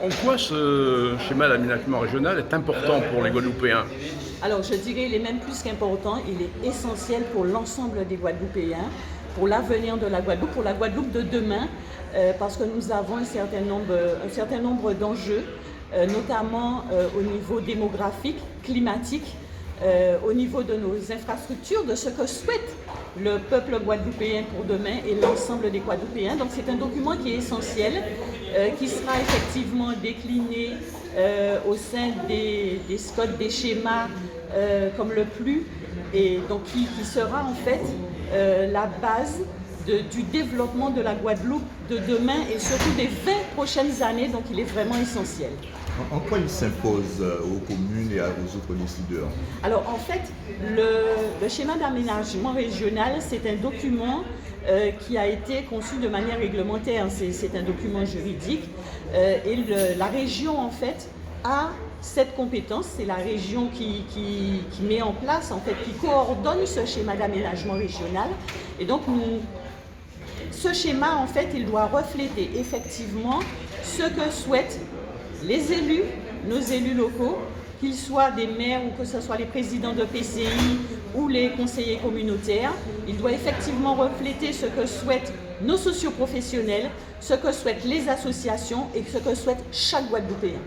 En quoi ce schéma d'aménagement régional est important pour les Guadeloupéens? Alors, je dirais il est même plus qu'important, il est essentiel pour l'ensemble des Guadeloupéens, pour l'avenir de la Guadeloupe, pour la Guadeloupe de demain, parce que nous avons un certain nombre d'enjeux, notamment au niveau démographique, climatique, au niveau de nos infrastructures, de ce que souhaite le peuple guadeloupéen pour demain et l'ensemble des Guadeloupéens. Donc c'est un document qui est essentiel, qui sera effectivement décliné au sein des SCOT, des schémas comme le PLU, et donc qui sera en fait la base du développement de la Guadeloupe de demain et surtout des 20 prochaines années, donc il est vraiment essentiel. En quoi il s'impose aux communes et aux autres décideurs? Alors en fait, le schéma d'aménagement régional, c'est un document qui a été conçu de manière réglementaire, c'est un document juridique, et la région en fait a cette compétence, c'est la région qui met en place, en fait, qui coordonne ce schéma d'aménagement régional. Et donc ce schéma, en fait, il doit refléter effectivement ce que souhaitent les élus, nos élus locaux, qu'ils soient des maires ou que ce soit les présidents de PCI ou les conseillers communautaires. Il doit effectivement refléter ce que souhaitent nos socioprofessionnels, ce que souhaitent les associations et ce que souhaite chaque Guadeloupéen.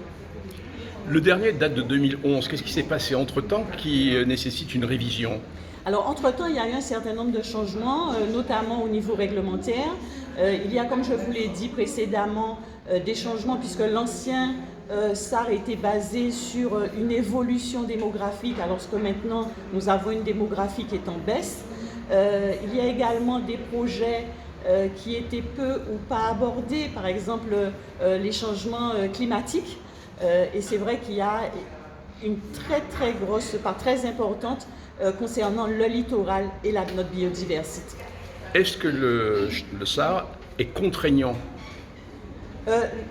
Le dernier date de 2011. Qu'est-ce qui s'est passé entre-temps qui nécessite une révision? Alors, entre-temps, il y a eu un certain nombre de changements, notamment au niveau réglementaire. Il y a, comme je vous l'ai dit précédemment, des changements puisque l'ancien SAR était basé sur une évolution démographique, alors que maintenant, nous avons une démographie qui est en baisse. Il y a également des projets qui étaient peu ou pas abordés, par exemple les changements climatiques. Et c'est vrai qu'il y a une très grosse part très importante concernant le littoral et notre biodiversité. Est-ce que le SAR est contraignant?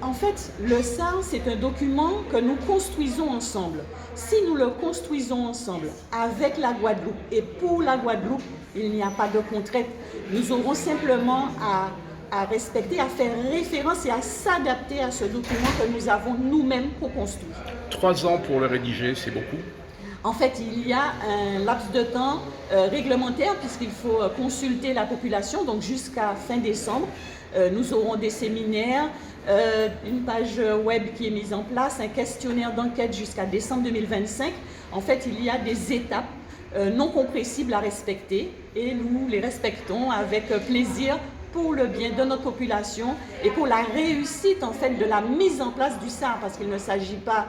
En fait, le SAR, c'est un document que nous construisons ensemble. Si nous le construisons ensemble avec la Guadeloupe et pour la Guadeloupe, il n'y a pas de contrainte. Nous aurons simplement à respecter, à faire référence et à s'adapter à ce document que nous avons nous-mêmes co-construit. 3 ans pour le rédiger, c'est beaucoup? En fait, il y a un laps de temps réglementaire puisqu'il faut consulter la population, donc jusqu'à fin décembre. Nous aurons des séminaires, une page web qui est mise en place, un questionnaire d'enquête jusqu'à décembre 2025. En fait, il y a des étapes non compressibles à respecter et nous les respectons avec plaisir pour le bien de notre population et pour la réussite en fait de la mise en place du SAR, parce qu'il ne s'agit pas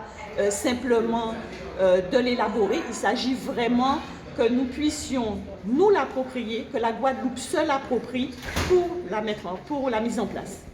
simplement de l'élaborer, il s'agit vraiment que nous puissions nous l'approprier, que la Guadeloupe se l'approprie pour la mise en place.